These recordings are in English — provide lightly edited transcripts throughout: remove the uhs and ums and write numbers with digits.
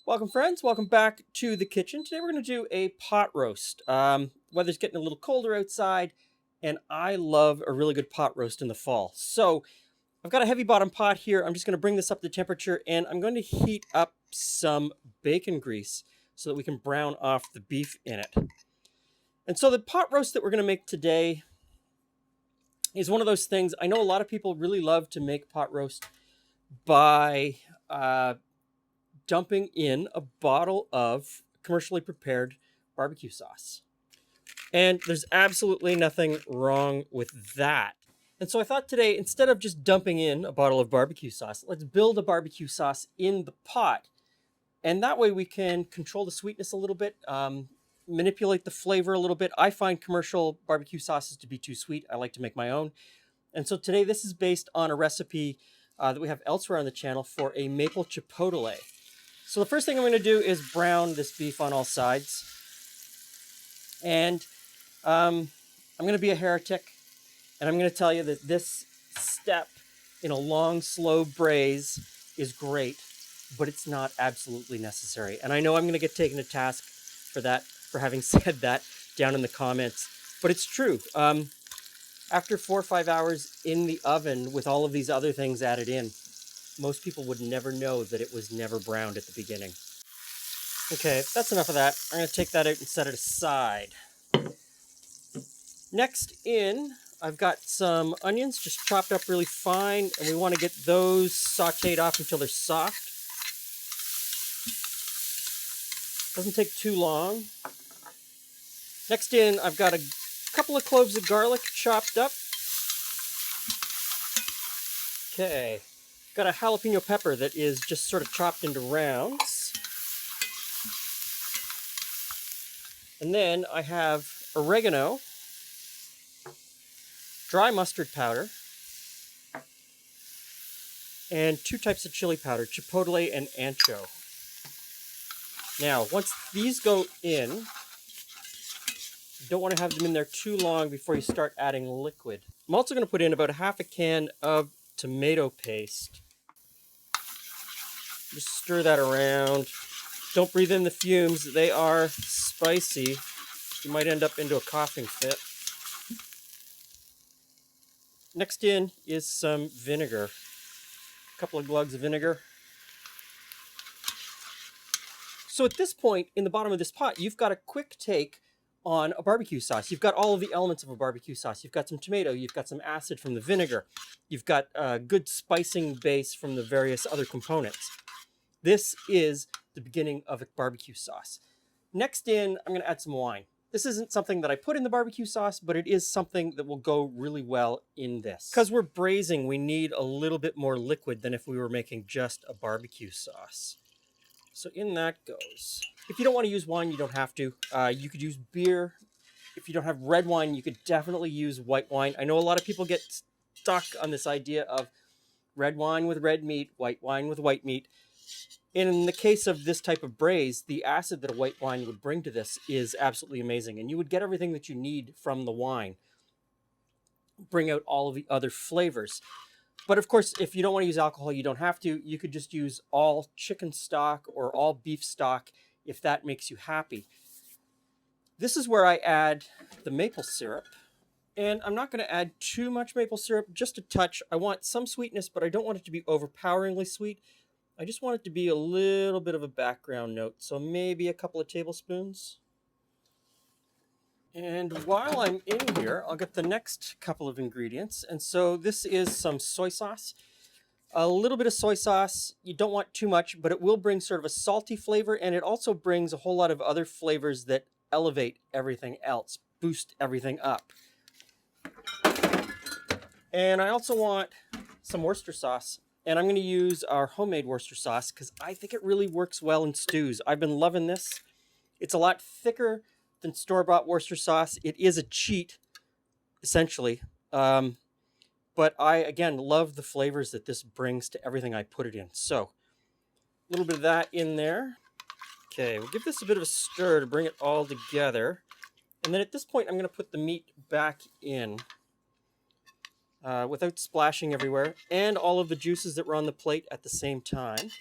Welcome, friends. Welcome back to the kitchen. Today we're going to do a pot roast. Weather's getting a little colder outside, and I love a really good pot roast in the fall. So I've got a heavy bottom pot here. I'm just going to bring this up to temperature, and I'm going to heat up some bacon grease so that we can brown off the beef in it. And so the pot roast that we're going to make today is one of those things. I know a lot of people really love to make pot roast by dumping in a bottle of commercially prepared barbecue sauce. And there's absolutely nothing wrong with that. And so I thought today, instead of just dumping in a bottle of barbecue sauce, let's build a barbecue sauce in the pot. And that way we can control the sweetness a little bit, manipulate the flavor a little bit. I find commercial barbecue sauces to be too sweet. I like to make my own. And so today this is based on a recipe that we have elsewhere on the channel for a maple chipotle. So the first thing I'm going to do is brown this beef on all sides. And I'm going to be a heretic, and I'm going to tell you that this step in a long, slow braise is great, but it's not absolutely necessary. And I know I'm going to get taken to task for that, for having said that down in the comments, but it's true. After 4 or 5 hours in the oven with all of these other things added in, most people would never know that it was never browned at the beginning. Okay, that's enough of that. I'm going to take that out and set it aside. Next in, I've got some onions just chopped up really fine, and we want to get those sauteed off until they're soft. Doesn't take too long. Next in, I've got a couple of cloves of garlic chopped up. Okay. Got a jalapeno pepper that is just sort of chopped into rounds. And then I have oregano, dry mustard powder, and 2 types of chili powder, Chipotle and ancho. Now, once these go in, you don't want to have them in there too long before you start adding liquid. I'm also going to put in about a half a can of tomato paste. Just stir that around. Don't breathe in the fumes. They are spicy. You might end up into a coughing fit. Next in is some vinegar. A couple of glugs of vinegar. So at this point, in the bottom of this pot, you've got a quick take on a barbecue sauce. You've got all of the elements of a barbecue sauce. You've got some tomato, you've got some acid from the vinegar, you've got a good spicing base from the various other components. This is the beginning of a barbecue sauce. Next in, I'm going to add some wine. This isn't something that I put in the barbecue sauce, but it is something that will go really well in this. Because we're braising, we need a little bit more liquid than if we were making just a barbecue sauce. So in that goes. If you don't want to use wine, you don't have to. You could use beer. If you don't have red wine, you could definitely use white wine. I know a lot of people get stuck on this idea of red wine with red meat, white wine with white meat. In the case of this type of braise, the acid that a white wine would bring to this is absolutely amazing. And you would get everything that you need from the wine. Bring out all of the other flavors. But of course, if you don't want to use alcohol, you don't have to. You could just use all chicken stock or all beef stock if that makes you happy. This is where I add the maple syrup. And I'm not going to add too much maple syrup, just a touch. I want some sweetness, but I don't want it to be overpoweringly sweet. I just want it to be a little bit of a background note. So maybe a couple of tablespoons. And while I'm in here, I'll get the next couple of ingredients. And so this is some soy sauce. A little bit of soy sauce. You don't want too much, but it will bring sort of a salty flavor, and it also brings a whole lot of other flavors that elevate everything else, boost everything up. And I also want some Worcestershire sauce. And I'm going to use our homemade Worcestershire sauce because I think it really works well in stews. I've been loving this. It's a lot thicker than store-bought Worcestershire sauce. It is a cheat, essentially. But I, again, love the flavors that this brings to everything I put it in. So, a little bit of that in there. Okay, we'll give this a bit of a stir to bring it all together. And then at this point, I'm going to put the meat back in without splashing everywhere, and all of the juices that were on the plate at the same time.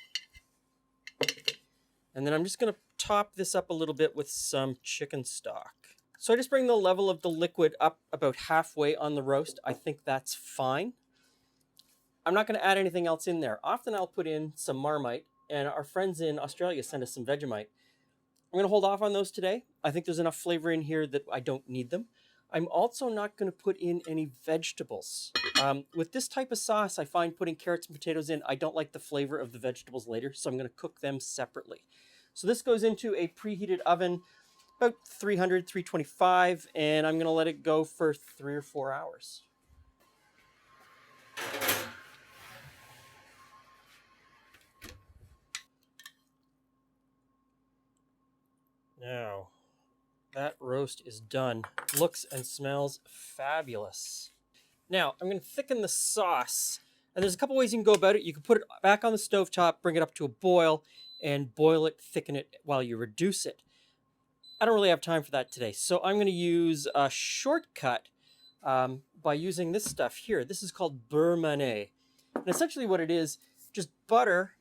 And then I'm just going to top this up a little bit with some chicken stock. So I just bring the level of the liquid up about halfway on the roast. I think that's fine. I'm not going to add anything else in there. Often I'll put in some Marmite, and our friends in Australia send us some Vegemite. I'm going to hold off on those today. I think there's enough flavor in here that I don't need them. I'm also not going to put in any vegetables. With this type of sauce, I find putting carrots and potatoes in, I don't like the flavor of the vegetables later, so I'm going to cook them separately. So this goes into a preheated oven, about 300, 325, and I'm going to let it go for 3 or 4 hours. Now, that roast is done. Looks and smells fabulous. Now, I'm going to thicken the sauce. And there's a couple ways you can go about it. You can put it back on the stovetop, bring it up to a boil, and boil it, thicken it while you reduce it. I don't really have time for that today. So I'm going to use a shortcut by using this stuff here. This is called beurre mané. And essentially what it is, just butter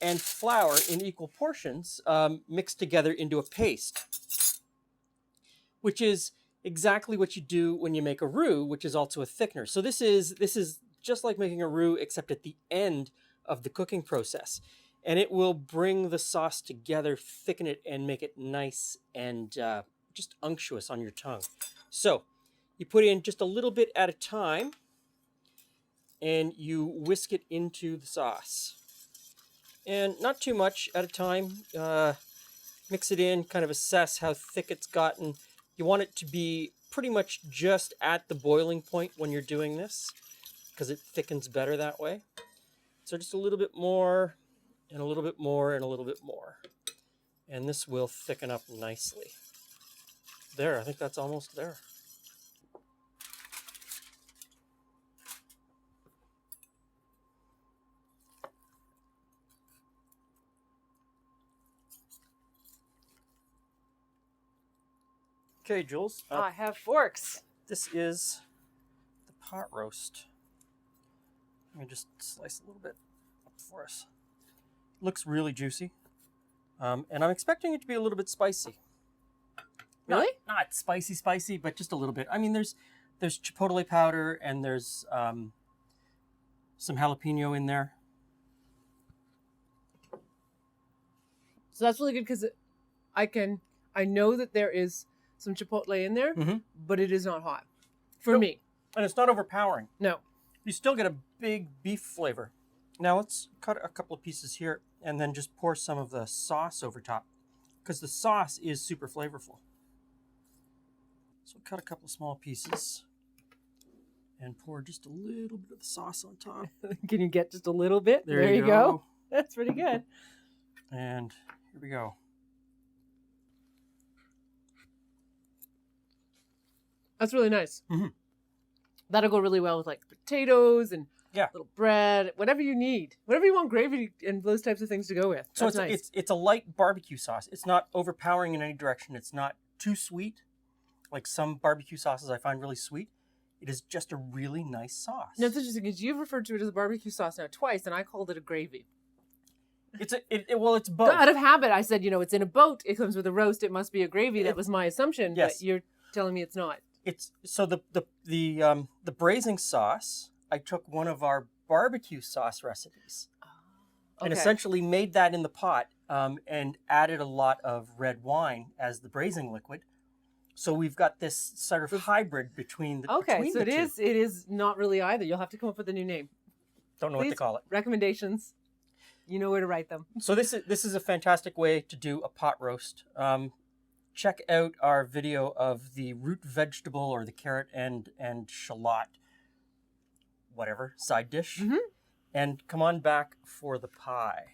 and flour in equal portions mixed together into a paste, which is exactly what you do when you make a roux, which is also a thickener. So this is just like making a roux, except at the end of the cooking process. And it will bring the sauce together, thicken it, and make it nice and just unctuous on your tongue. So you put in just a little bit at a time, and you whisk it into the sauce. And not too much at a time. Mix it in, kind of assess how thick it's gotten. You want it to be pretty much just at the boiling point when you're doing this, because it thickens better that way. So just a little bit more, and a little bit more, and a little bit more. And this will thicken up nicely. There, I think that's almost there. Okay, Jules. I have forks. This is the pot roast. Let me just slice a little bit up for us. Looks really juicy. And I'm expecting it to be a little bit spicy. Really? Not spicy, but just a little bit. I mean, there's chipotle powder and there's some jalapeno in there. So that's really good because I know that there is some chipotle in there, but it is not hot for me. And it's not overpowering. No. You still get a big beef flavor. Now let's cut a couple of pieces here and then just pour some of the sauce over top, because the sauce is super flavorful. So cut a couple of small pieces and pour just a little bit of the sauce on top. Can you get just a little bit? There you go. That's pretty good. And here we go. That's really nice. Mm-hmm. That'll go really well with like potatoes and Yeah. little bread, whatever you need, whatever you want gravy and those types of things to go with. So That's nice. it's a light barbecue sauce. It's not overpowering in any direction. It's not too sweet, like some barbecue sauces I find really sweet. It is just a really nice sauce. Now, it's interesting because you've referred to it as a barbecue sauce now twice, and I called it a gravy. Well, it's both. Out of habit, I said, it's in a boat. It comes with a roast. It must be a gravy. That was my assumption. Yes. But you're telling me it's not. It's so the braising sauce. I took one of our barbecue sauce recipes and essentially made that in the pot and added a lot of red wine as the braising liquid. So we've got this sort of hybrid between the between so the two. it is not really either. You'll have to come up with a new name. Don't know what to call it. Recommendations. You know where to write them. So this is a fantastic way to do a pot roast. Check out our video of the root vegetable or the carrot and shallot, whatever, side dish. And come on back for the pie.